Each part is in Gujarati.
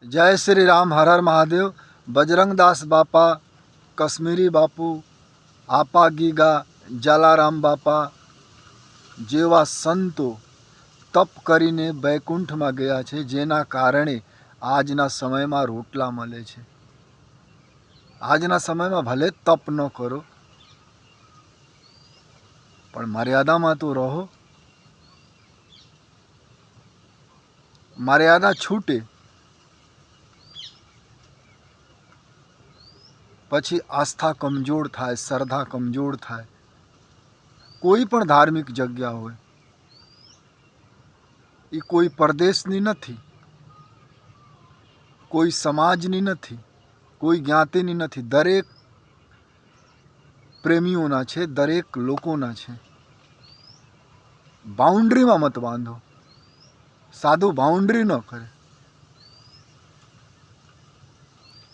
जय श्री राम, हर हर महादेव। बजरंगदास बापा, कश्मीरी बापू, आपा गीगा, जलाराम बापा જેવા સંતો તપ કરીને વૈકુંઠમાં ગયા છે, જેના કારણે આજના સમયમાં રોટલા મળે છે। આજના સમયમાં ભલે તપ ન કરો પણ મર્યાદામાં તો રહો। મર્યાદા છૂટે પછી આસ્થા કમજોર થાય, શ્રદ્ધા કમજોર થાય। કોઈ પણ ધાર્મિક જગ્યા હોય, એ કોઈ પરદેશની નથી, કોઈ સમાજની નથી, કોઈ જ્ઞાતિની નથી, દરેક પ્રેમીઓના છે, દરેક લોકોના છે। બાઉન્ડ્રીમાં મત બાંધો। સાધુ બાઉન્ડ્રી ન કરે,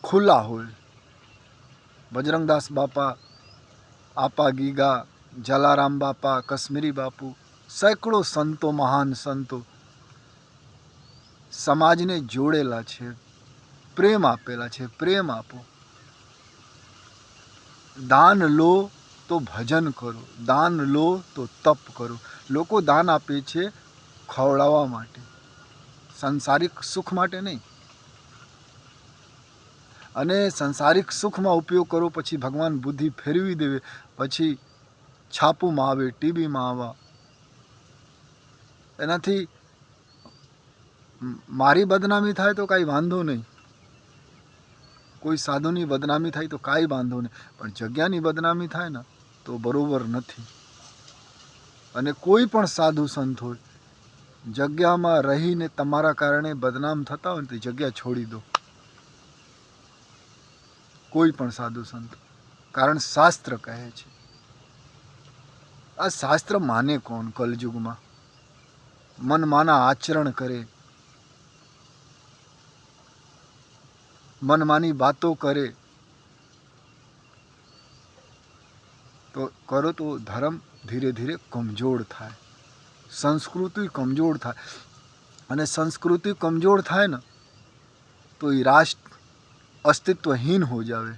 ખુલ્લા હોય। बजरंगदास बापा, आपा गीगा, जलाराम बापा, कश्मीरी बापू, सैकड़ों संतो, महान संतो समाज ने जोड़ेला छे, प्रेम आपेला छे। प्रेम आपो, दान लो तो भजन करो, दान लो तो तप करो। लोको दान आपे छे खवड़ावा माटे, संसारिक सुख माटे नहीं। અને સંસારિક સુખમાં ઉપયોગ કરો પછી ભગવાન બુદ્ધિ ફેરવી દેવે, પછી છાપુમાં આવે, ટીવીમાં આવે। એનાથી મારી બદનામી થાય તો કાંઈ વાંધો નહીં, કોઈ સાધુની બદનામી થાય તો કાંઈ વાંધો નહીં, પણ જગ્યાની બદનામી થાય ને તો બરોબર નથી। અને કોઈ પણ સાધુ સંત હોય, જગ્યામાં રહીને તમારા કારણે બદનામ થતા હોય ને તો જગ્યા છોડી દો। કોઈ પણ સાધુ સંત, કારણ શાસ્ત્ર કહે છે। આ શાસ્ત્ર માને કોણ? કલયુગમાં મનમાના આચરણ કરે, મનમાની વાતો કરે તો ધર્મ ધીરે ધીરે કમજોર થાય, સંસ્કૃતિ કમજોર થાય। અને સંસ્કૃતિ કમજોર થાય ને તો એ રાષ્ટ્ર अस्तित्वहीन हो जावे।